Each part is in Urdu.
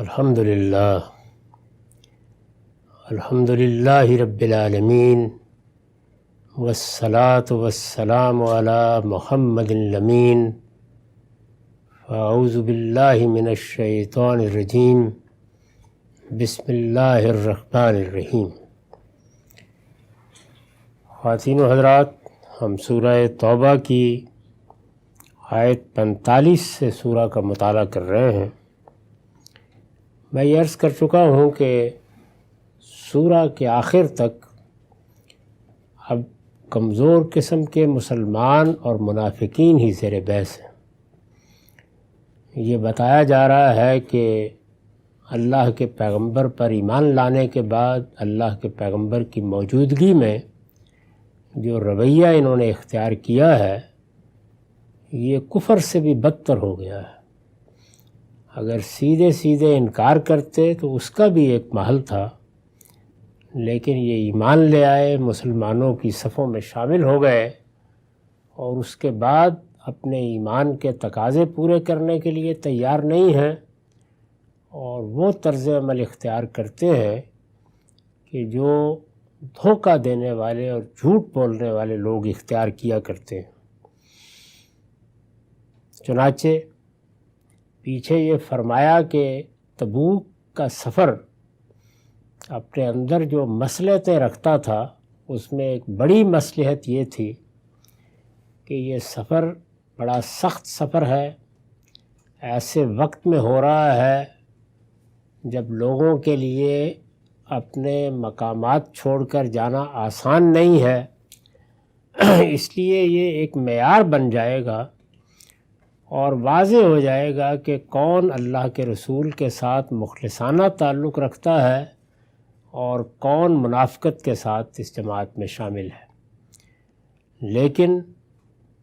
الحمدللہ رب العالمین والصلاة والسلام علی محمد الامین اعوذ باللہ من الشیطان الرجیم بسم اللہ الرحمن الرحیم۔ خواتین و حضرات، ہم سورہ توبہ کی آیت 45 سے سورہ کا مطالعہ کر رہے ہیں۔ میں یہ عرض کر چکا ہوں کہ سورہ کے آخر تک اب کمزور قسم کے مسلمان اور منافقین ہی زیر بحث ہیں۔ یہ بتایا جا رہا ہے کہ اللہ کے پیغمبر پر ایمان لانے کے بعد اللہ کے پیغمبر کی موجودگی میں جو رویہ انہوں نے اختیار کیا ہے یہ کفر سے بھی بدتر ہو گیا ہے۔ اگر سیدھے سیدھے انکار کرتے تو اس کا بھی ایک محل تھا، لیکن یہ ایمان لے آئے، مسلمانوں کی صفوں میں شامل ہو گئے اور اس کے بعد اپنے ایمان کے تقاضے پورے کرنے کے لیے تیار نہیں ہیں اور وہ طرز عمل اختیار کرتے ہیں کہ جو دھوکہ دینے والے اور جھوٹ بولنے والے لوگ اختیار کیا کرتے ہیں۔ چنانچہ پیچھے یہ فرمایا کہ تبوک کا سفر اپنے اندر جو مصلحتیں رکھتا تھا اس میں ایک بڑی مصلحت یہ تھی کہ یہ سفر بڑا سخت سفر ہے، ایسے وقت میں ہو رہا ہے جب لوگوں کے لیے اپنے مقامات چھوڑ کر جانا آسان نہیں ہے، اس لیے یہ ایک معیار بن جائے گا اور واضح ہو جائے گا کہ کون اللہ کے رسول کے ساتھ مخلصانہ تعلق رکھتا ہے اور کون منافقت کے ساتھ اس جماعت میں شامل ہے۔ لیکن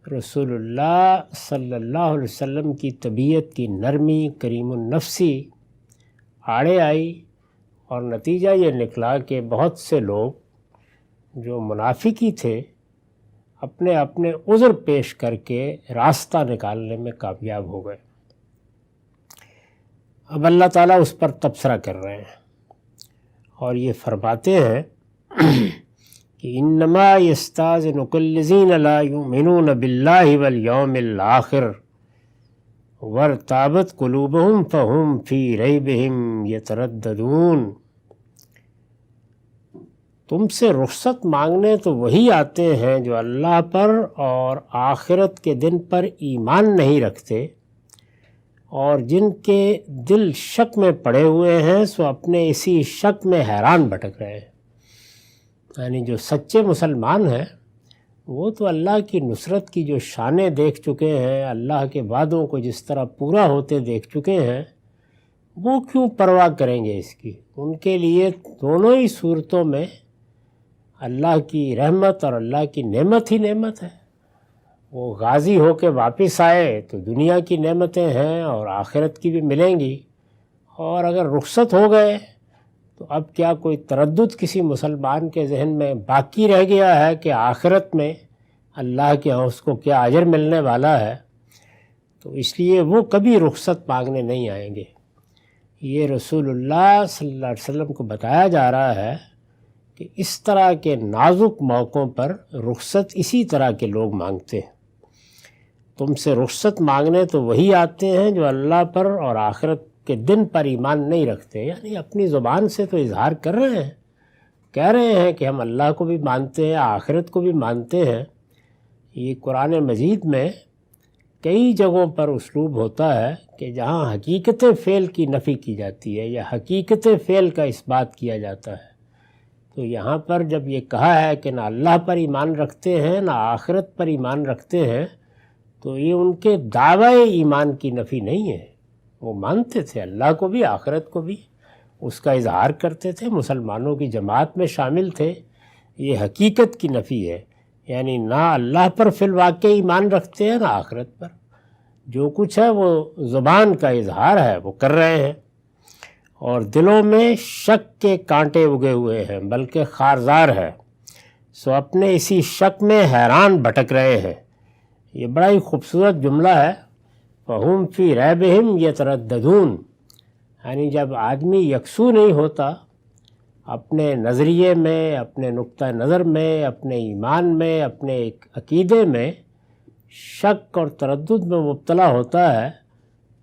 رسول اللہ صلی اللہ علیہ وسلم کی طبیعت کی نرمی، کریم النفسی آڑے آئی اور نتیجہ یہ نکلا کہ بہت سے لوگ جو منافقی تھے اپنے اپنے عذر پیش کر کے راستہ نکالنے میں کامیاب ہو گئے۔ اب اللہ تعالیٰ اس پر تبصرہ کر رہے ہیں اور یہ فرماتے ہیں کہ انما یستاذنک الذین لا یؤمنون باللہ والیوم الآخر وارتابت قلوبہم فہم فی ریبہم یترددون۔ تم سے رخصت مانگنے تو وہی آتے ہیں جو اللہ پر اور آخرت کے دن پر ایمان نہیں رکھتے اور جن کے دل شک میں پڑے ہوئے ہیں سو اپنے اسی شک میں حیران بھٹک رہے ہیں۔ یعنی جو سچے مسلمان ہیں وہ تو اللہ کی نصرت کی جو شانیں دیکھ چکے ہیں، اللہ کے وعدوں کو جس طرح پورا ہوتے دیکھ چکے ہیں، وہ کیوں پرواہ کریں گے اس کی؟ ان کے لیے دونوں ہی صورتوں میں اللہ کی رحمت اور اللہ کی نعمت ہی نعمت ہے۔ وہ غازی ہو کے واپس آئے تو دنیا کی نعمتیں ہیں اور آخرت کی بھی ملیں گی، اور اگر رخصت ہو گئے تو اب کیا کوئی تردد کسی مسلمان کے ذہن میں باقی رہ گیا ہے کہ آخرت میں اللہ کے ہاں اس کو کیا اجر ملنے والا ہے؟ تو اس لیے وہ کبھی رخصت مانگنے نہیں آئیں گے۔ یہ رسول اللہ صلی اللہ علیہ وسلم کو بتایا جا رہا ہے کہ اس طرح کے نازک موقعوں پر رخصت اسی طرح کے لوگ مانگتے ہیں۔ تم سے رخصت مانگنے تو وہی آتے ہیں جو اللہ پر اور آخرت کے دن پر ایمان نہیں رکھتے، یعنی اپنی زبان سے تو اظہار کر رہے ہیں، کہہ رہے ہیں کہ ہم اللہ کو بھی مانتے ہیں، آخرت کو بھی مانتے ہیں۔ یہ قرآن مجید میں کئی جگہوں پر اسلوب ہوتا ہے کہ جہاں حقیقت فعل کی نفی کی جاتی ہے یا حقیقت فعل کا اس بات کیا جاتا ہے، تو یہاں پر جب یہ کہا ہے کہ نہ اللہ پر ایمان رکھتے ہیں نہ آخرت پر ایمان رکھتے ہیں، تو یہ ان کے دعوی ایمان کی نفی نہیں ہے۔ وہ مانتے تھے اللہ کو بھی، آخرت کو بھی، اس کا اظہار کرتے تھے، مسلمانوں کی جماعت میں شامل تھے۔ یہ حقیقت کی نفی ہے، یعنی نہ اللہ پر فی الواقع ایمان رکھتے ہیں نہ آخرت پر۔ جو کچھ ہے وہ زبان کا اظہار ہے، وہ کر رہے ہیں، اور دلوں میں شک کے کانٹے اگے ہوئے ہیں، بلکہ خارزار ہے، سو اپنے اسی شک میں حیران بھٹک رہے ہیں۔ یہ بڑا ہی خوبصورت جملہ ہے، فَهُمْ فِي رَيْبِهِمْ يَتَرَدَّدُونَ، یعنی جب آدمی یکسو نہیں ہوتا اپنے نظریے میں، اپنے نقطہ نظر میں، اپنے ایمان میں، اپنے عقیدے میں شک اور تردد میں مبتلا ہوتا ہے،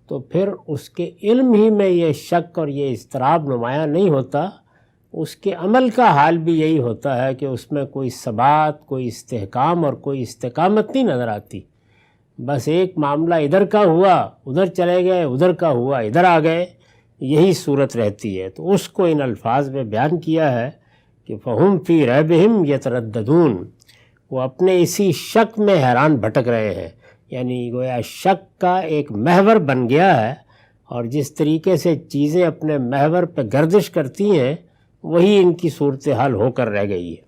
تو پھر اس کے علم ہی میں یہ شک اور یہ اضطراب نمایاں نہیں ہوتا، اس کے عمل کا حال بھی یہی ہوتا ہے کہ اس میں کوئی ثبات، کوئی استحکام اور کوئی استقامت نہیں نظر آتی۔ بس ایک معاملہ ادھر کا ہوا ادھر چلے گئے، ادھر کا ہوا ادھر آ گئے، یہی صورت رہتی ہے۔ تو اس کو ان الفاظ میں بیان کیا ہے کہ فَهُمْ فِي رَيْبِهِمْ يَتَرَدَّدُونَ، وہ اپنے اسی شک میں حیران بھٹک رہے ہیں، یعنی گویا شک کا ایک محور بن گیا ہے، اور جس طریقے سے چیزیں اپنے محور پہ گردش کرتی ہیں وہی ان کی صورتحال ہو کر رہ گئی ہے۔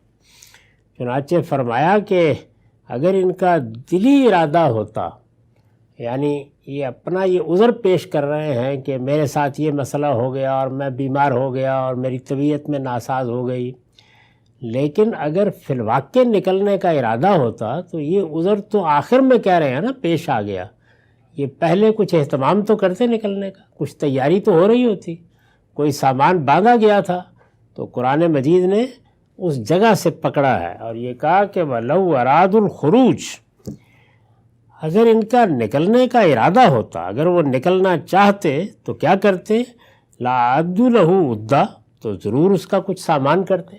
چنانچہ فرمایا کہ اگر ان کا دلی ارادہ ہوتا، یعنی یہ اپنا یہ عذر پیش کر رہے ہیں کہ میرے ساتھ یہ مسئلہ ہو گیا اور میں بیمار ہو گیا اور میری طبیعت میں ناساز ہو گئی، لیکن اگر فی الواقع نکلنے کا ارادہ ہوتا تو یہ عذر تو آخر میں کہہ رہے ہیں نا پیش آ گیا، یہ پہلے کچھ اہتمام تو کرتے نکلنے کا، کچھ تیاری تو ہو رہی ہوتی، کوئی سامان باندھا گیا تھا۔ تو قرآن مجید نے اس جگہ سے پکڑا ہے اور یہ کہا کہ وَلَوْ أَرَادُوا الْخُرُوجَ، اگر ان کا نکلنے کا ارادہ ہوتا، اگر وہ نکلنا چاہتے تو کیا کرتے؟ لَأَعَدُّوا لَهُ عُدَّةً، تو ضرور اس کا کچھ سامان کرتے،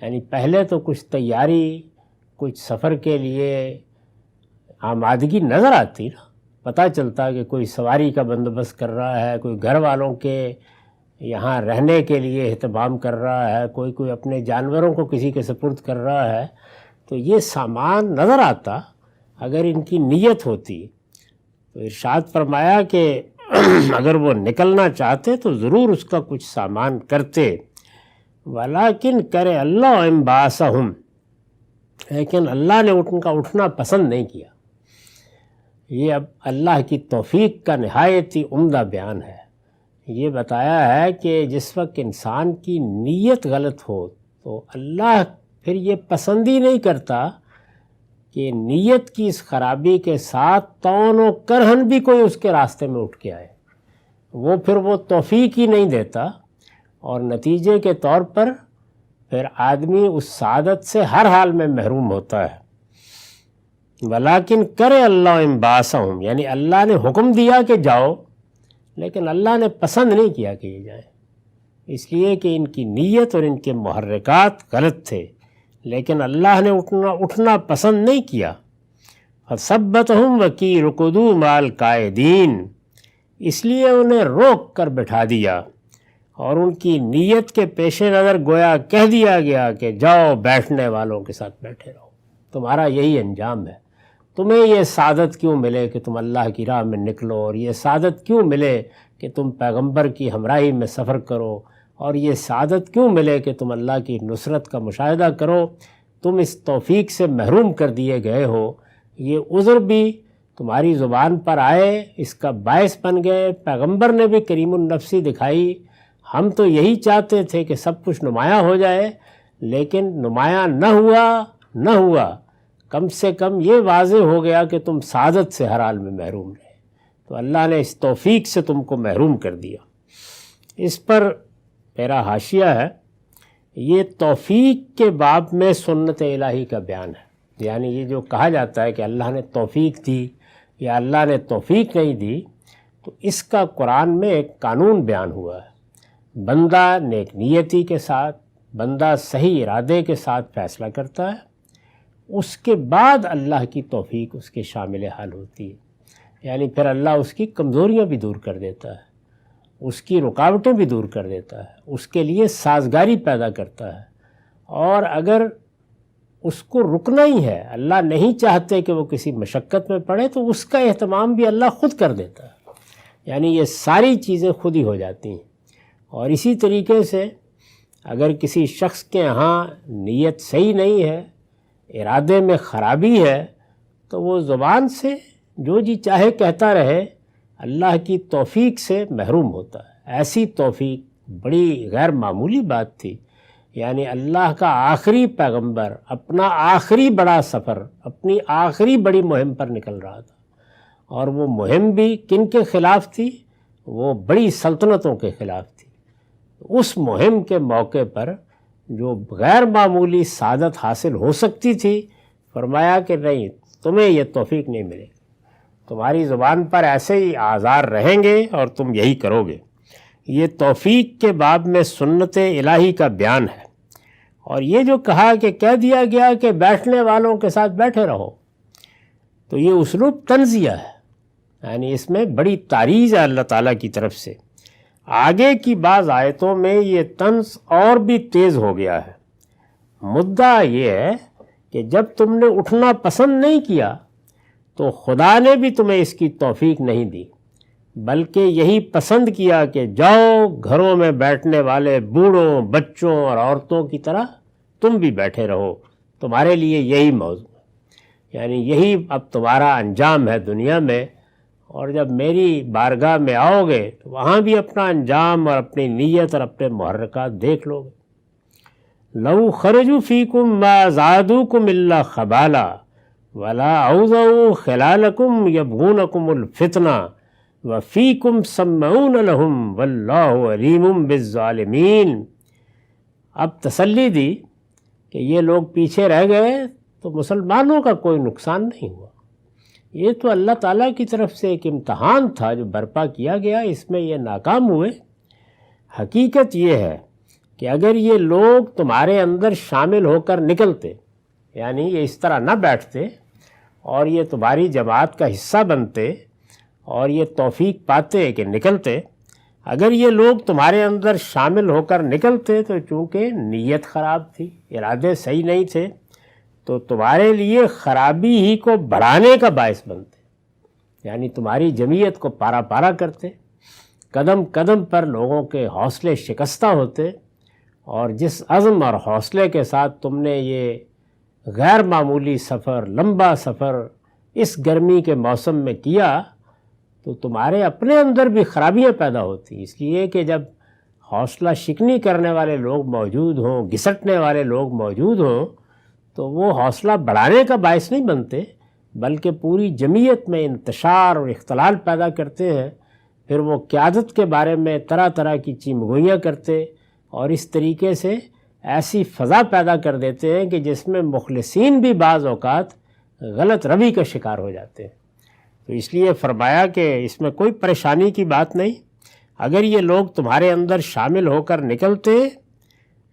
یعنی پہلے تو کچھ تیاری، کچھ سفر کے لیے آمادگی نظر آتی نا، پتہ چلتا کہ کوئی سواری کا بندوبست کر رہا ہے، کوئی گھر والوں کے یہاں رہنے کے لیے اہتمام کر رہا ہے، کوئی اپنے جانوروں کو کسی کے سپرد کر رہا ہے، تو یہ سامان نظر آتا اگر ان کی نیت ہوتی۔ تو ارشاد فرمایا کہ اگر وہ نکلنا چاہتے تو ضرور اس کا کچھ سامان کرتے، وَلَٰكِنْ كَرِهَ اللَّهُ انبعاثَهُمْ، لیکن اللہ نے ان کا اٹھنا پسند نہیں کیا۔ یہ اب اللہ کی توفیق کا نہایت ہی عمدہ بیان ہے۔ یہ بتایا ہے کہ جس وقت انسان کی نیت غلط ہو تو اللہ پھر یہ پسند ہی نہیں کرتا کہ نیت کی اس خرابی کے ساتھ طعن و کرہن بھی کوئی اس کے راستے میں اٹھ کے آئے، وہ پھر وہ توفیق ہی نہیں دیتا، اور نتیجے کے طور پر پھر آدمی اس سعادت سے ہر حال میں محروم ہوتا ہے۔ وَلَٰكِنْ كَرِهَ اللَّهُ انبعاثَهُمْ، یعنی اللہ نے حکم دیا کہ جاؤ، لیکن اللہ نے پسند نہیں کیا کہ یہ جائیں، اس لیے کہ ان کی نیت اور ان کے محرکات غلط تھے، لیکن اللہ نے اٹھنا پسند نہیں کیا۔ فَثَبَّتَهُمْ وَقِيلَ ارْكُضُوا مَعَ الْقَاعِدِينَ، اس لیے انہیں روک کر بٹھا دیا اور ان کی نیت کے پیش نظر گویا کہہ دیا گیا کہ جاؤ بیٹھنے والوں کے ساتھ بیٹھے رہو، تمہارا یہی انجام ہے، تمہیں یہ سعادت کیوں ملے کہ تم اللہ کی راہ میں نکلو، اور یہ سعادت کیوں ملے کہ تم پیغمبر کی ہمراہی میں سفر کرو، اور یہ سعادت کیوں ملے کہ تم اللہ کی نصرت کا مشاہدہ کرو، تم اس توفیق سے محروم کر دیے گئے ہو۔ یہ عذر بھی تمہاری زبان پر آئے، اس کا باعث بن گئے، پیغمبر نے بھی کریم النفسی دکھائی، ہم تو یہی چاہتے تھے کہ سب کچھ نمایاں ہو جائے، لیکن نمایاں نہ ہوا، کم سے کم یہ واضح ہو گیا کہ تم سعادت سے ہر حال میں محروم رہے، تو اللہ نے اس توفیق سے تم کو محروم کر دیا۔ اس پر میرا حاشیہ ہے، یہ توفیق کے باب میں سنت الہی کا بیان ہے، یعنی یہ جو کہا جاتا ہے کہ اللہ نے توفیق دی یا اللہ نے توفیق نہیں دی، تو اس کا قرآن میں ایک قانون بیان ہوا ہے، بندہ نیک نیتی کے ساتھ، بندہ صحیح ارادے کے ساتھ فیصلہ کرتا ہے، اس کے بعد اللہ کی توفیق اس کے شامل حال ہوتی ہے، یعنی پھر اللہ اس کی کمزوریاں بھی دور کر دیتا ہے، اس کی رکاوٹیں بھی دور کر دیتا ہے، اس کے لیے سازگاری پیدا کرتا ہے، اور اگر اس کو رکنا ہی ہے، اللہ نہیں چاہتے کہ وہ کسی مشقت میں پڑے، تو اس کا اہتمام بھی اللہ خود کر دیتا ہے، یعنی یہ ساری چیزیں خود ہی ہو جاتی ہیں۔ اور اسی طریقے سے اگر کسی شخص کے ہاں نیت صحیح نہیں ہے، ارادے میں خرابی ہے، تو وہ زبان سے جو جی چاہے کہتا رہے، اللہ کی توفیق سے محروم ہوتا ہے۔ ایسی توفیق بڑی غیر معمولی بات تھی، یعنی اللہ کا آخری پیغمبر اپنا آخری بڑا سفر، اپنی آخری بڑی مہم پر نکل رہا تھا، اور وہ مہم بھی کن کے خلاف تھی؟ وہ بڑی سلطنتوں کے خلاف تھی۔ اس مہم کے موقع پر جو غیر معمولی سعادت حاصل ہو سکتی تھی، فرمایا کہ نہیں، تمہیں یہ توفیق نہیں ملے گی، تمہاری زبان پر ایسے ہی اعذار رہیں گے اور تم یہی کرو گے۔ یہ توفیق کے باب میں سنت الہی کا بیان ہے۔ اور یہ جو کہا کہ کہہ دیا گیا کہ بیٹھنے والوں کے ساتھ بیٹھے رہو، تو یہ اسلوب تنزیہ ہے، یعنی اس میں بڑی تعریض ہے اللہ تعالیٰ کی طرف سے۔ آگے کی بعض آیتوں میں یہ طنز اور بھی تیز ہو گیا ہے۔ مدعا یہ ہے کہ جب تم نے اٹھنا پسند نہیں کیا تو خدا نے بھی تمہیں اس کی توفیق نہیں دی، بلکہ یہی پسند کیا کہ جاؤ گھروں میں بیٹھنے والے بوڑھوں، بچوں اور عورتوں کی طرح تم بھی بیٹھے رہو، تمہارے لیے یہی موضوع ہے، یعنی یہی اب تمہارا انجام ہے دنیا میں، اور جب میری بارگاہ میں آؤ گے تو وہاں بھی اپنا انجام اور اپنی نیت اور اپنے محرکات دیکھ لو گے۔ لو خرجوا فیکم ما زادوکم الا خبالا ولا اوضعوا خلالکم یبغونکم الفتنہ وفیکم سمعون لهم واللہ علیم بالظالمین۔ اب تسلی دی کہ یہ لوگ پیچھے رہ گئے تو مسلمانوں کا کوئی نقصان نہیں ہوا، یہ تو اللہ تعالیٰ کی طرف سے ایک امتحان تھا جو برپا کیا گیا، اس میں یہ ناکام ہوئے۔ حقیقت یہ ہے کہ اگر یہ لوگ تمہارے اندر شامل ہو کر نکلتے، یعنی یہ اس طرح نہ بیٹھتے اور یہ تمہاری جماعت کا حصہ بنتے اور یہ توفیق پاتے کہ نکلتے، اگر یہ لوگ تمہارے اندر شامل ہو کر نکلتے تو چونکہ نیت خراب تھی، ارادے صحیح نہیں تھے، تو تمہارے لیے خرابی ہی کو بڑھانے کا باعث بنتے، یعنی تمہاری جمعیت کو پارا پارا کرتے، قدم قدم پر لوگوں کے حوصلے شکستہ ہوتے، اور جس عزم اور حوصلے کے ساتھ تم نے یہ غیر معمولی سفر، لمبا سفر اس گرمی کے موسم میں کیا، تو تمہارے اپنے اندر بھی خرابیاں پیدا ہوتی، اس لیے کہ جب حوصلہ شکنی کرنے والے لوگ موجود ہوں، گھسٹنے والے لوگ موجود ہوں، تو وہ حوصلہ بڑھانے کا باعث نہیں بنتے، بلکہ پوری جمعیت میں انتشار اور اختلال پیدا کرتے ہیں۔ پھر وہ قیادت کے بارے میں طرح طرح کی چیمگوئیاں کرتے اور اس طریقے سے ایسی فضا پیدا کر دیتے ہیں کہ جس میں مخلصین بھی بعض اوقات غلط روی کا شکار ہو جاتے ہیں۔ تو اس لیے فرمایا کہ اس میں کوئی پریشانی کی بات نہیں، اگر یہ لوگ تمہارے اندر شامل ہو کر نکلتے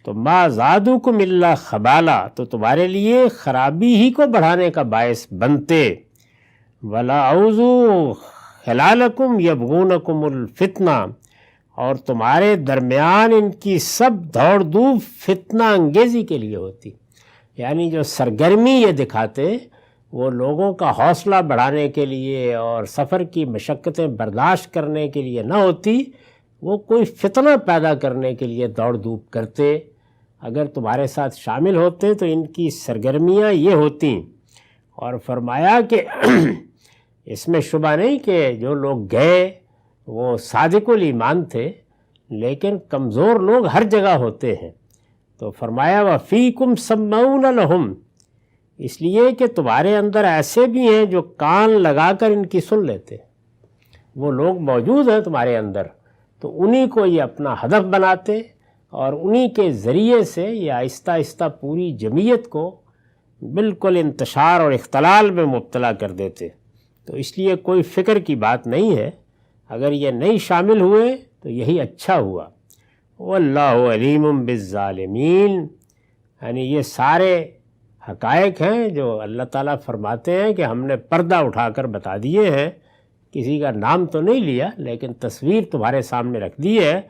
تو ما زادوکم الا خبالا، تو تمہارے لیے خرابی ہی کو بڑھانے کا باعث بنتے، ولا اوضوا خلالکم یبغونکم الفتنہ، اور تمہارے درمیان ان کی سب دوڑ دھوپ فتنہ انگیزی کے لیے ہوتی، یعنی جو سرگرمی یہ دکھاتے وہ لوگوں کا حوصلہ بڑھانے کے لیے اور سفر کی مشقتیں برداشت کرنے کے لیے نہ ہوتی، وہ کوئی فتنہ پیدا کرنے کے لیے دوڑ دھوپ کرتے۔ اگر تمہارے ساتھ شامل ہوتے تو ان کی سرگرمیاں یہ ہوتیں، اور فرمایا کہ اس میں شبہ نہیں کہ جو لوگ گئے وہ صادق الایمان تھے، لیکن کمزور لوگ ہر جگہ ہوتے ہیں، تو فرمایا وَفِيكُمْ سَمَّعُونَ لَهُمْ، اس لیے کہ تمہارے اندر ایسے بھی ہیں جو کان لگا کر ان کی سن لیتے، وہ لوگ موجود ہیں تمہارے اندر، تو انہی کو یہ اپنا ہدف بناتے اور انہی کے ذریعے سے یہ آہستہ آہستہ پوری جمعیت کو بالکل انتشار اور اختلال میں مبتلا کر دیتے۔ تو اس لیے کوئی فکر کی بات نہیں ہے، اگر یہ نہیں شامل ہوئے تو یہی اچھا ہوا۔ واللہ علیم بالظالمین، یعنی یہ سارے حقائق ہیں جو اللہ تعالیٰ فرماتے ہیں کہ ہم نے پردہ اٹھا کر بتا دیے ہیں، کسی کا نام تو نہیں لیا لیکن تصویر تمہارے سامنے رکھ دی ہے۔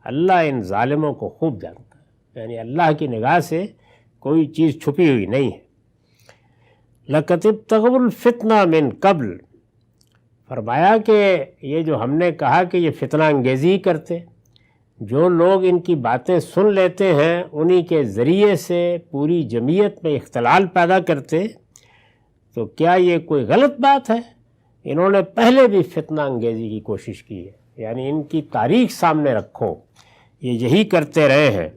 اللہ ان ظالموں کو خوب جانتا ہے، یعنی اللہ کی نگاہ سے کوئی چیز چھپی ہوئی نہیں ہے۔ لَقَدِ ابْتَغَوُا الْفِتْنَةَ مِنْ قَبْلُ، فرمایا کہ یہ جو ہم نے کہا کہ یہ فتنہ انگیزی کرتے، جو لوگ ان کی باتیں سن لیتے ہیں انہی کے ذریعے سے پوری جمعیت میں اختلال پیدا کرتے، تو کیا یہ کوئی غلط بات ہے؟ انہوں نے پہلے بھی فتنہ انگیزی کی کوشش کی ہے، یعنی ان کی تاریخ سامنے رکھو، یہ یہی کرتے رہے ہیں۔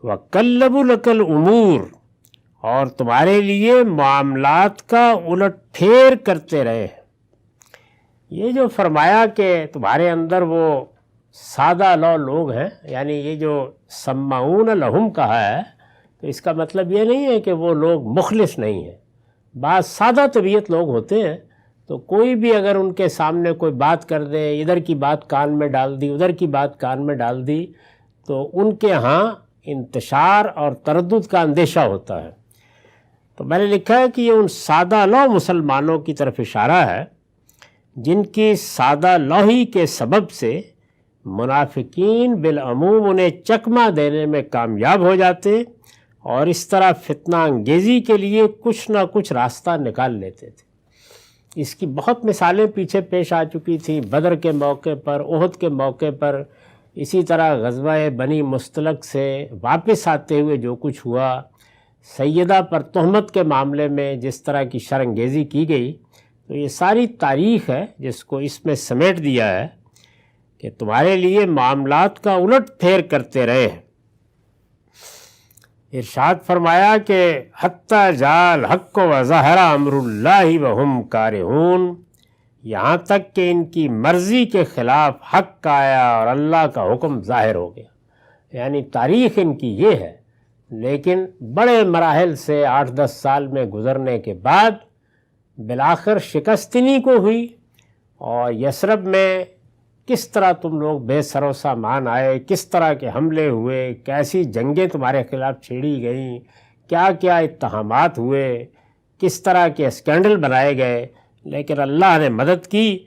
وَقَلَّبُوا لَكَ الْأُمُورَ، اور تمہارے لیے معاملات کا الٹ پھیر کرتے رہے ہیں۔ یہ جو فرمایا کہ تمہارے اندر وہ سادہ لو لوگ ہیں، یعنی یہ جو سمعون لہم کہا ہے، تو اس کا مطلب یہ نہیں ہے کہ وہ لوگ مخلص نہیں ہیں۔ بعض سادہ طبیعت لوگ ہوتے ہیں، تو کوئی بھی اگر ان کے سامنے کوئی بات کر دے، ادھر کی بات کان میں ڈال دی، ادھر کی بات کان میں ڈال دی، تو ان کے ہاں انتشار اور تردد کا اندیشہ ہوتا ہے۔ تو میں نے لکھا ہے کہ یہ ان سادہ لو مسلمانوں کی طرف اشارہ ہے جن کی سادہ لوحی کے سبب سے منافقین بالعموم انہیں چکمہ دینے میں کامیاب ہو جاتے اور اس طرح فتنہ انگیزی کے لیے کچھ نہ کچھ راستہ نکال لیتے تھے۔ اس کی بہت مثالیں پیچھے پیش آ چکی تھیں، بدر کے موقع پر، احد کے موقع پر، اسی طرح غزوہ بنی مستلق سے واپس آتے ہوئے جو کچھ ہوا، سیدہ پر تہمت کے معاملے میں جس طرح کی شرانگیزی کی گئی، تو یہ ساری تاریخ ہے جس کو اس میں سمیٹ دیا ہے کہ تمہارے لیے معاملات کا الٹ پھیر کرتے رہے ہیں۔ ارشاد فرمایا کہ حتیٰ جال حق و ظہر امر اللہ وہم کارہون، یہاں تک کہ ان کی مرضی کے خلاف حق آیا اور اللہ کا حکم ظاہر ہو گیا۔ یعنی تاریخ ان کی یہ ہے، لیکن بڑے مراحل سے 8-10 سال میں گزرنے کے بعد بالآخر شکست انہی کو ہوئی، اور یثرب میں کس طرح تم لوگ بے سر و سامان آئے، کس طرح کے حملے ہوئے، کیسی جنگیں تمہارے خلاف چھیڑی گئیں، کیا کیا اتہامات ہوئے، کس طرح کے اسکینڈل بنائے گئے، لیکن اللہ نے مدد کی،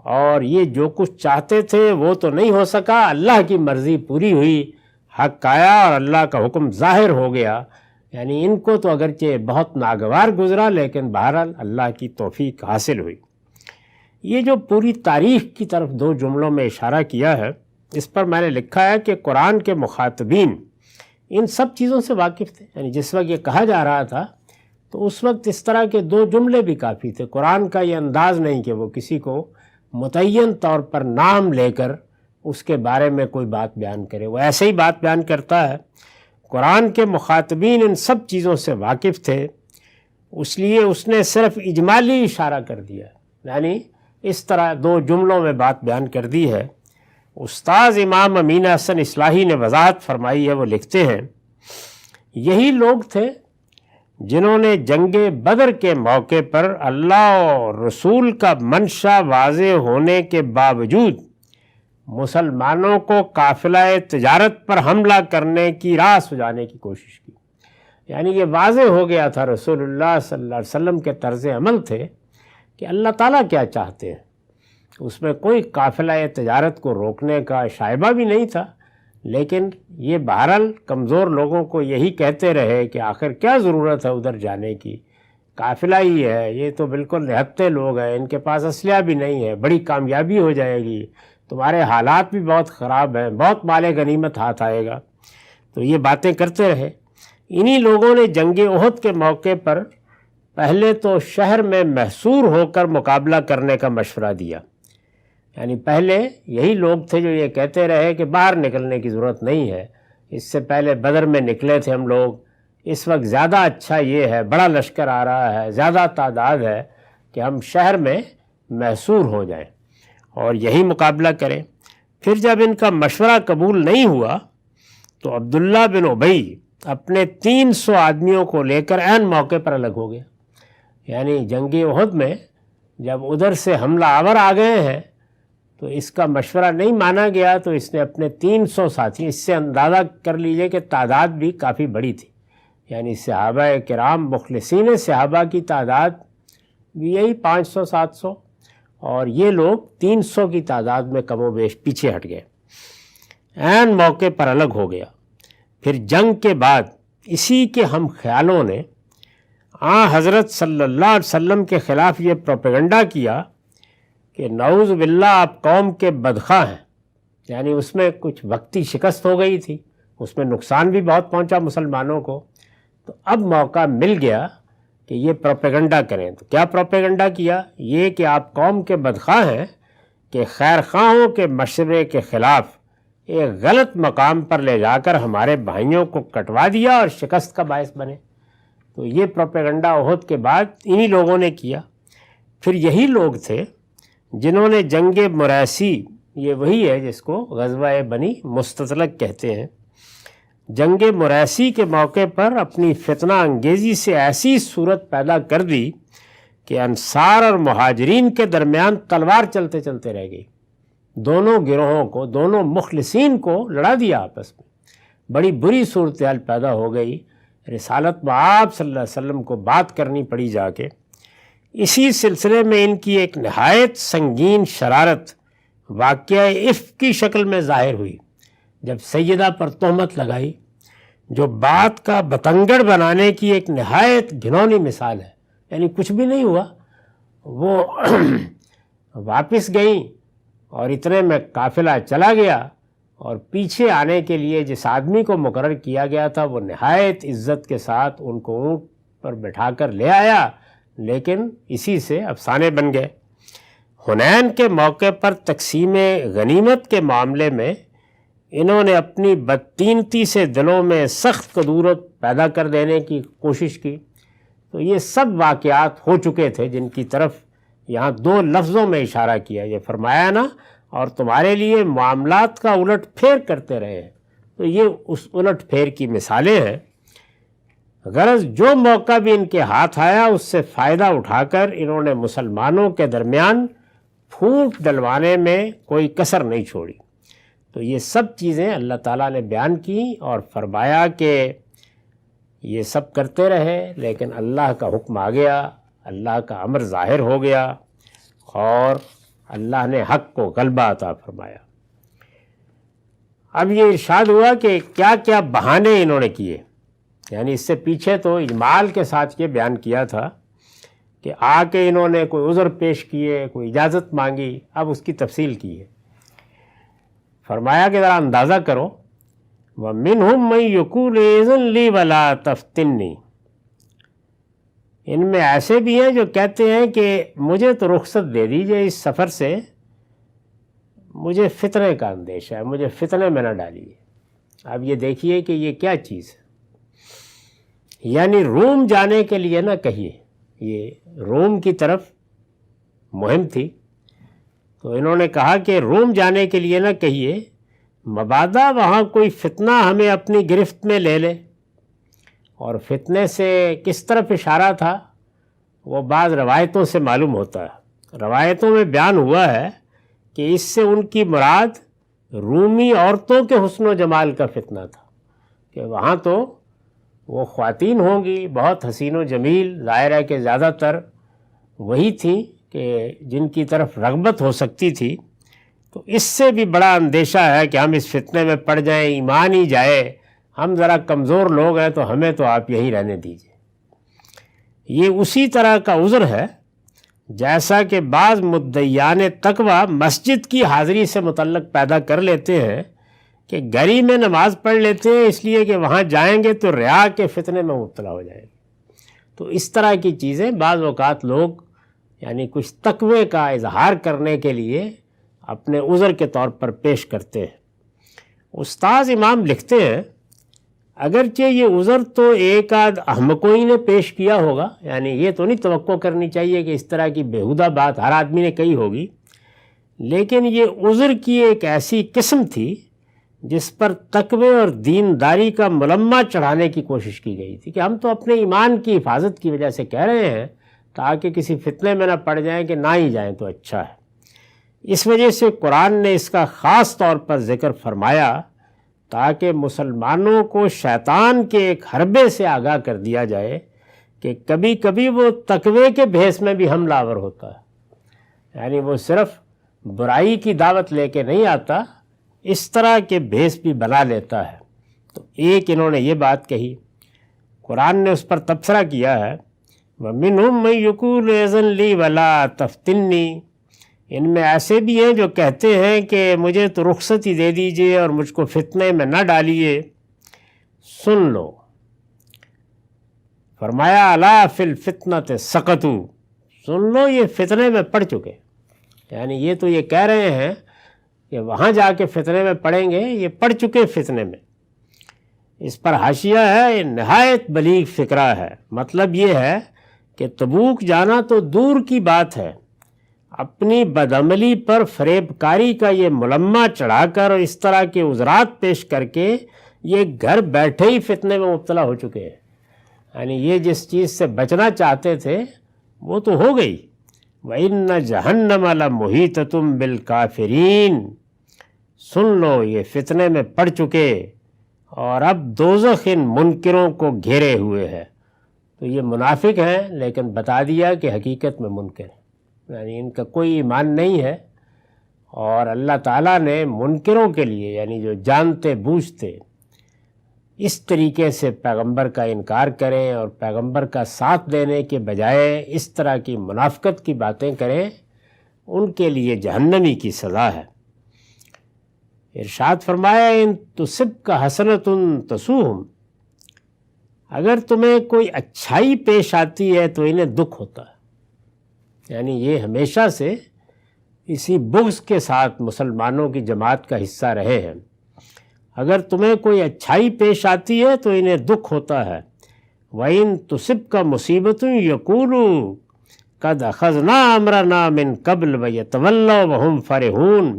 اور یہ جو کچھ چاہتے تھے وہ تو نہیں ہو سکا، اللہ کی مرضی پوری ہوئی، حق آیا اور اللہ کا حکم ظاہر ہو گیا۔ یعنی ان کو تو اگرچہ بہت ناگوار گزرا، لیکن بہرحال اللہ کی توفیق حاصل ہوئی۔ یہ جو پوری تاریخ کی طرف 2 جملوں میں اشارہ کیا ہے، اس پر میں نے لکھا ہے کہ قرآن کے مخاطبین ان سب چیزوں سے واقف تھے۔ یعنی جس وقت یہ کہا جا رہا تھا تو اس وقت اس طرح کے 2 جملے بھی کافی تھے۔ قرآن کا یہ انداز نہیں کہ وہ کسی کو متعین طور پر نام لے کر اس کے بارے میں کوئی بات بیان کرے، وہ ایسے ہی بات بیان کرتا ہے۔ قرآن کے مخاطبین ان سب چیزوں سے واقف تھے، اس لیے اس نے صرف اجمالی اشارہ کر دیا، یعنی اس طرح 2 جملوں میں بات بیان کر دی ہے۔ استاذ امام امین حسن اصلاحی نے وضاحت فرمائی ہے، وہ لکھتے ہیں یہی لوگ تھے جنہوں نے جنگ بدر کے موقع پر اللہ اور رسول کا منشا واضح ہونے کے باوجود مسلمانوں کو قافلہ تجارت پر حملہ کرنے کی راہ سجانے کی کوشش کی۔ یعنی یہ واضح ہو گیا تھا، رسول اللہ صلی اللہ علیہ وسلم کے طرز عمل تھے کہ اللہ تعالیٰ کیا چاہتے ہیں، اس میں کوئی قافلہ تجارت کو روکنے کا شائبہ بھی نہیں تھا، لیکن یہ بہرحال کمزور لوگوں کو یہی کہتے رہے کہ آخر کیا ضرورت ہے ادھر جانے کی، قافلہ ہی ہے، یہ تو بالکل نہتے لوگ ہیں، ان کے پاس اسلحہ بھی نہیں ہے، بڑی کامیابی ہو جائے گی، تمہارے حالات بھی بہت خراب ہیں، بہت مال غنیمت ہاتھ آئے گا۔ تو یہ باتیں کرتے رہے۔ انہی لوگوں نے جنگ احد کے موقع پر پہلے تو شہر میں محصور ہو کر مقابلہ کرنے کا مشورہ دیا۔ یعنی پہلے یہی لوگ تھے جو یہ کہتے رہے کہ باہر نکلنے کی ضرورت نہیں ہے، اس سے پہلے بدر میں نکلے تھے ہم لوگ، اس وقت زیادہ اچھا یہ ہے، بڑا لشکر آ رہا ہے، زیادہ تعداد ہے کہ ہم شہر میں محصور ہو جائیں اور یہی مقابلہ کریں۔ پھر جب ان کا مشورہ قبول نہیں ہوا تو عبداللہ بن ابی اپنے 300 آدمیوں کو لے کر عین موقع پر الگ ہو گیا۔ یعنی جنگ احد میں جب ادھر سے حملہ آور آ گئے ہیں تو اس کا مشورہ نہیں مانا گیا، تو اس نے اپنے 300 ساتھی، اس سے اندازہ کر لیجئے کہ تعداد بھی کافی بڑی تھی، یعنی صحابہ کرام مخلصین صحابہ کی تعداد بھی یہی 500-700، اور یہ لوگ 300 کی تعداد میں کم و بیش پیچھے ہٹ گئے، عین موقع پر الگ ہو گیا۔ پھر جنگ کے بعد اسی کے ہم خیالوں نے حضرت صلی اللہ علیہ وسلم کے خلاف یہ پروپیگنڈا کیا کہ نعوذ باللہ آپ قوم کے بدخواہ ہیں۔ یعنی اس میں کچھ وقتی شکست ہو گئی تھی، اس میں نقصان بھی بہت پہنچا مسلمانوں کو، تو اب موقع مل گیا کہ یہ پروپیگنڈا کریں۔ تو کیا پروپیگنڈا کیا؟ یہ کہ آپ قوم کے بدخواہ ہیں کہ خیر خواہوں کے مشورے کے خلاف ایک غلط مقام پر لے جا کر ہمارے بھائیوں کو کٹوا دیا اور شکست کا باعث بنے۔ تو یہ پروپیگنڈا احد کے بعد انہی لوگوں نے کیا۔ پھر یہی لوگ تھے جنہوں نے جنگ مریسی، یہ وہی ہے جس کو غزوہ بنی مستطلق کہتے ہیں، جنگ مریسی کے موقع پر اپنی فتنہ انگیزی سے ایسی صورت پیدا کر دی کہ انصار اور مہاجرین کے درمیان تلوار چلتے چلتے رہ گئی۔ دونوں گروہوں کو، دونوں مخلصین کو لڑا دیا آپس میں، بڑی بری صورتحال پیدا ہو گئی۔ رسالت بآب صلی اللہ علیہ وسلم کو بات کرنی پڑی جا کے۔ اسی سلسلے میں ان کی ایک نہایت سنگین شرارت واقعہ افک کی شکل میں ظاہر ہوئی، جب سیدہ پر تہمت لگائی، جو بات کا بتنگڑ بنانے کی ایک نہایت گھنونی مثال ہے۔ یعنی کچھ بھی نہیں ہوا، وہ واپس گئیں اور اتنے میں قافلہ چلا گیا، اور پیچھے آنے کے لیے جس آدمی کو مقرر کیا گیا تھا وہ نہایت عزت کے ساتھ ان کو اونٹ پر بٹھا کر لے آیا، لیکن اسی سے افسانے بن گئے۔ حنین کے موقع پر تقسیم غنیمت کے معاملے میں انہوں نے اپنی بدتینتی سے دلوں میں سخت کدورت پیدا کر دینے کی کوشش کی۔ تو یہ سب واقعات ہو چکے تھے جن کی طرف یہاں دو لفظوں میں اشارہ کیا، یہ فرمایا نا، اور تمہارے لیے معاملات کا الٹ پھیر کرتے رہے ہیں۔ تو یہ اس الٹ پھیر کی مثالیں ہیں۔ غرض جو موقع بھی ان کے ہاتھ آیا اس سے فائدہ اٹھا کر انہوں نے مسلمانوں کے درمیان پھوٹ ڈلوانے میں کوئی کسر نہیں چھوڑی۔ تو یہ سب چیزیں اللہ تعالیٰ نے بیان کی اور فرمایا کہ یہ سب کرتے رہے، لیکن اللہ کا حکم آ گیا، اللہ کا امر ظاہر ہو گیا اور اللہ نے حق کو غلبہ عطا فرمایا۔ اب یہ ارشاد ہوا کہ کیا کیا بہانے انہوں نے کیے، یعنی اس سے پیچھے تو اجمال کے ساتھ یہ بیان کیا تھا کہ آ کے انہوں نے کوئی عذر پیش کیے، کوئی اجازت مانگی، اب اس کی تفصیل کی ہے۔ فرمایا کہ ذرا اندازہ کرو، وَمِنْهُمْ مَنْ يَقُولُ إِذْنْ لِي وَلَا تَفْتِنِّي، ان میں ایسے بھی ہیں جو کہتے ہیں کہ مجھے تو رخصت دے دیجئے اس سفر سے، مجھے فتنے کا اندیشہ ہے، مجھے فتنے میں نہ ڈالیے۔ اب یہ دیکھیے کہ یہ کیا چیز ہے، یعنی روم جانے کے لیے نہ کہیے، یہ روم کی طرف مہم تھی، تو انہوں نے کہا کہ روم جانے کے لیے نہ کہیے، مبادا وہاں کوئی فتنہ ہمیں اپنی گرفت میں لے لے۔ اور فتنے سے کس طرف اشارہ تھا وہ بعض روایتوں سے معلوم ہوتا ہے۔ روایتوں میں بیان ہوا ہے کہ اس سے ان کی مراد رومی عورتوں کے حسن و جمال کا فتنہ تھا، کہ وہاں تو وہ خواتین ہوں گی بہت حسین و جمیل، ظاہر ہے کہ زیادہ تر وہی تھیں کہ جن کی طرف رغبت ہو سکتی تھی۔ تو اس سے بھی بڑا اندیشہ ہے کہ ہم اس فتنے میں پڑ جائیں، ایمان ہی جائے، ہم ذرا کمزور لوگ ہیں تو ہمیں تو آپ یہیں رہنے دیجیے۔ یہ اسی طرح کا عذر ہے جیسا کہ بعض مدعیان تقویٰ مسجد کی حاضری سے متعلق پیدا کر لیتے ہیں کہ گھر ہی میں نماز پڑھ لیتے ہیں اس لیے کہ وہاں جائیں گے تو ریا کے فتنے میں مبتلا ہو جائیں گے۔ تو اس طرح کی چیزیں بعض اوقات لوگ یعنی کچھ تقوی کا اظہار کرنے کے لیے اپنے عذر کے طور پر پیش کرتے ہیں۔ استاذ امام لکھتے ہیں اگرچہ یہ عذر تو ایک آدھ احمقوئی نے پیش کیا ہوگا، یعنی یہ تو نہیں توقع کرنی چاہیے کہ اس طرح کی بیہودہ بات ہر آدمی نے کہی ہوگی، لیکن یہ عذر کی ایک ایسی قسم تھی جس پر تقوی اور دینداری کا ملمہ چڑھانے کی کوشش کی گئی تھی کہ ہم تو اپنے ایمان کی حفاظت کی وجہ سے کہہ رہے ہیں تاکہ کسی فتنے میں نہ پڑ جائیں کہ نہ ہی جائیں تو اچھا ہے۔ اس وجہ سے قرآن نے اس کا خاص طور پر ذکر فرمایا تاکہ مسلمانوں کو شیطان کے ایک حربے سے آگاہ کر دیا جائے کہ کبھی کبھی وہ تقوی کے بھیس میں بھی حملہ آور ہوتا ہے، یعنی وہ صرف برائی کی دعوت لے کے نہیں آتا، اس طرح کے بھیس بھی بنا لیتا ہے۔ تو ایک انہوں نے یہ بات کہی، قرآن نے اس پر تبصرہ کیا ہے، وَمِنْهُمْ مَنْ يَقُولُ إِذْنْ لِي وَلَا تَفْتِنِّي، ان میں ایسے بھی ہیں جو کہتے ہیں کہ مجھے تو رخصت ہی دے دیجئے اور مجھ کو فتنے میں نہ ڈالیے۔ سن لو، فرمایا الا فی الفتنۃ سقطوا، سن لو یہ فتنے میں پڑ چکے، یعنی یہ تو یہ کہہ رہے ہیں کہ وہاں جا کے فتنے میں پڑیں گے، یہ پڑ چکے فتنے میں۔ اس پر حاشیہ ہے، یہ نہایت بلیغ فکرہ ہے، مطلب یہ ہے کہ تبوک جانا تو دور کی بات ہے، اپنی بدعملی پر فریب کاری کا یہ ملمہ چڑھا کر اور اس طرح کے عذرات پیش کر کے یہ گھر بیٹھے ہی فتنے میں مبتلا ہو چکے ہیں۔ یعنی یہ جس چیز سے بچنا چاہتے تھے وہ تو ہو گئی۔ وَإِنَّ جَهَنَّمَ لَمُحِيطَةٌ بِالْكَافِرِينَ، سن لو یہ فتنے میں پڑ چکے اور اب دوزخ ان منکروں کو گھیرے ہوئے ہے۔ تو یہ منافق ہیں، لیکن بتا دیا کہ حقیقت میں منکر ہیں، یعنی ان کا کوئی ایمان نہیں ہے۔ اور اللہ تعالیٰ نے منکروں کے لیے، یعنی جو جانتے بوجھتے اس طریقے سے پیغمبر کا انکار کریں اور پیغمبر کا ساتھ دینے کے بجائے اس طرح کی منافقت کی باتیں کریں، ان کے لیے جہنمی کی سزا ہے۔ ارشاد فرمایا ان تصبک حسنۃ تسؤہم، اگر تمہیں کوئی اچھائی پیش آتی ہے تو انہیں دکھ ہوتا ہے۔ یعنی یہ ہمیشہ سے اسی بغض کے ساتھ مسلمانوں کی جماعت کا حصہ رہے ہیں۔ اگر تمہیں کوئی اچھائی پیش آتی ہے تو انہیں دکھ ہوتا ہے۔ وَإِن تُصِبْكَ مُصِيبَةٌ يَقُولُوا قَدْ أَخَذْنَا أَمْرَنَا مِن قَبْلُ وَيَتَوَلَّوْا وَهُمْ فَرِحُونَ،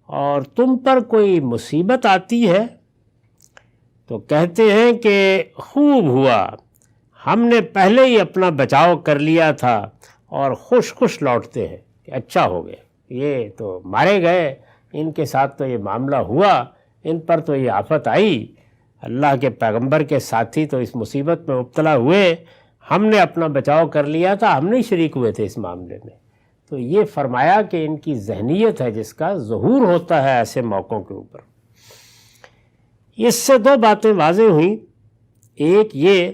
اور تم پر کوئی مصیبت آتی ہے تو کہتے ہیں کہ خوب ہوا، ہم نے پہلے ہی اپنا بچاؤ کر لیا تھا، اور خوش خوش لوٹتے ہیں کہ اچھا ہو گیا، یہ تو مارے گئے، ان کے ساتھ تو یہ معاملہ ہوا، ان پر تو یہ آفت آئی، اللہ کے پیغمبر کے ساتھی تو اس مصیبت میں مبتلا ہوئے، ہم نے اپنا بچاؤ کر لیا تھا، ہم نہیں شریک ہوئے تھے اس معاملے میں۔ تو یہ فرمایا کہ ان کی ذہنیت ہے جس کا ظہور ہوتا ہے ایسے موقعوں کے اوپر۔ اس سے دو باتیں واضح ہوئیں، ایک یہ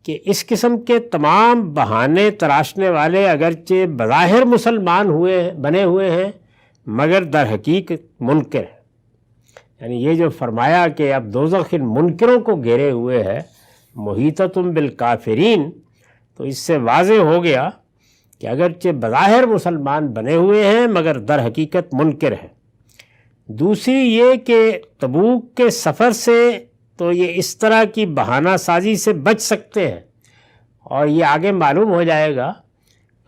کہ اس قسم کے تمام بہانے تراشنے والے اگرچہ بظاہر مسلمان بنے ہوئے ہیں مگر در حقیقت منکر ہیں۔ یعنی یہ جو فرمایا کہ اب دوزخ ان منکروں کو گھیرے ہوئے ہے، محیطۃ بالکافرین، تو اس سے واضح ہو گیا کہ اگرچہ بظاہر مسلمان بنے ہوئے ہیں مگر در حقیقت منکر ہیں۔ دوسری یہ کہ تبوک کے سفر سے تو یہ اس طرح کی بہانہ سازی سے بچ سکتے ہیں، اور یہ آگے معلوم ہو جائے گا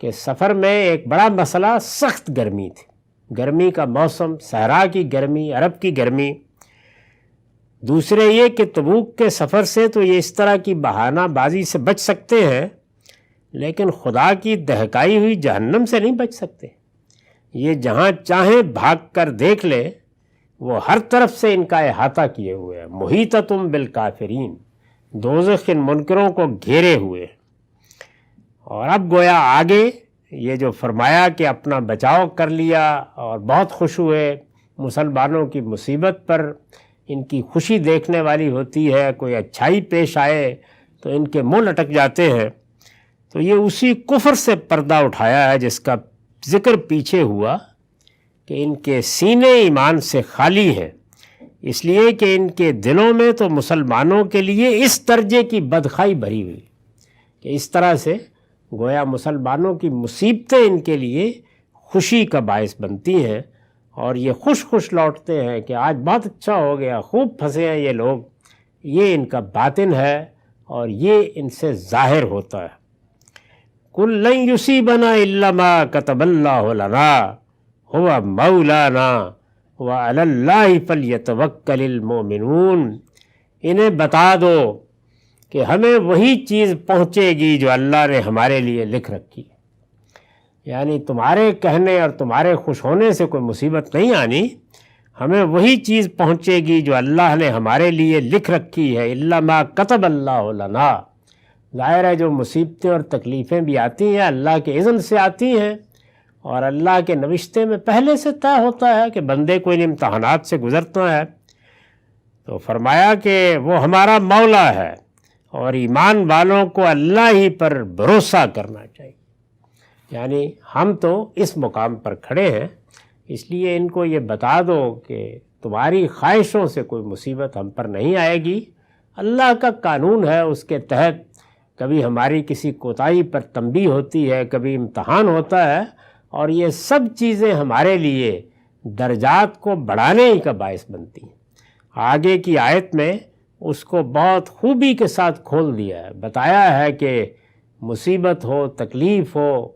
کہ سفر میں ایک بڑا مسئلہ سخت گرمی تھی، گرمی کا موسم، صحرا کی گرمی، عرب کی گرمی۔ دوسرے یہ کہ تبوک کے سفر سے تو یہ اس طرح کی بہانہ بازی سے بچ سکتے ہیں، لیکن خدا کی دہکائی ہوئی جہنم سے نہیں بچ سکتے۔ یہ جہاں چاہیں بھاگ کر دیکھ لے، وہ ہر طرف سے ان کا احاطہ کیے ہوئے ہیں، محیطۃ بالکافرین، دوزخ ان منکروں کو گھیرے ہوئے ہیں۔ اور اب گویا آگے یہ جو فرمایا کہ اپنا بچاؤ کر لیا اور بہت خوش ہوئے، مسلمانوں کی مصیبت پر ان کی خوشی دیکھنے والی ہوتی ہے، کوئی اچھائی پیش آئے تو ان کے منہ لٹک جاتے ہیں، تو یہ اسی کفر سے پردہ اٹھایا ہے جس کا ذکر پیچھے ہوا کہ ان کے سینے ایمان سے خالی ہیں، اس لیے کہ ان کے دلوں میں تو مسلمانوں کے لیے اس درجے کی بدخواہی بھری ہوئی کہ اس طرح سے گویا مسلمانوں کی مصیبتیں ان کے لیے خوشی کا باعث بنتی ہیں، اور یہ خوش خوش لوٹتے ہیں کہ آج بہت اچھا ہو گیا، خوب پھنسے ہیں یہ لوگ۔ یہ ان کا باطن ہے اور یہ ان سے ظاہر ہوتا ہے۔ قُل لَن يُصِيبَنَا إِلَّا مَا كَتَبَ اللَّهُ لَنَا هُوَ مَوْلَانَا وَعَلَى اللَّهِ فَلْيَتَوَكَّلِ الْمُؤْمِنُونَ، انہیں بتا دو کہ ہمیں وہی چیز پہنچے گی جو اللہ نے ہمارے لیے لکھ رکھی، یعنی تمہارے کہنے اور تمہارے خوش ہونے سے کوئی مصیبت نہیں آنی، ہمیں وہی چیز پہنچے گی جو اللہ نے ہمارے لیے لکھ رکھی ہے۔ إِلَّا مَا كَتَبَ اللَّهُ لَنَا، ظاہر ہے جو مصیبتیں اور تکلیفیں بھی آتی ہیں اللہ کے اذن سے آتی ہیں، اور اللہ کے نوشتے میں پہلے سے طے ہوتا ہے کہ بندے کو ان امتحانات سے گزرتا ہے۔ تو فرمایا کہ وہ ہمارا مولا ہے، اور ایمان والوں کو اللہ ہی پر بھروسہ کرنا چاہیے۔ یعنی ہم تو اس مقام پر کھڑے ہیں، اس لیے ان کو یہ بتا دو کہ تمہاری خواہشوں سے کوئی مصیبت ہم پر نہیں آئے گی، اللہ کا قانون ہے، اس کے تحت کبھی ہماری کسی کوتاہی پر تنبیہ ہوتی ہے، کبھی امتحان ہوتا ہے، اور یہ سب چیزیں ہمارے لیے درجات کو بڑھانے ہی کا باعث بنتی ہیں۔ آگے کی آیت میں اس کو بہت خوبی کے ساتھ کھول دیا ہے، بتایا ہے کہ مصیبت ہو، تکلیف ہو،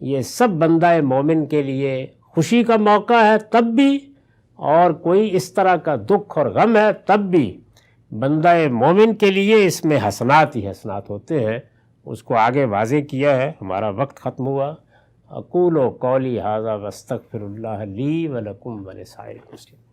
یہ سب بندہ مومن کے لیے خوشی کا موقع ہے تب بھی، اور کوئی اس طرح کا دکھ اور غم ہے تب بھی بندہ مومن کے لیے اس میں حسنات ہی حسنات ہوتے ہیں۔ اس کو آگے واضح کیا ہے۔ ہمارا وقت ختم ہوا۔ اقول قولی ھذا واستغفر اللہ لی ولکم ولسائر المسلمین۔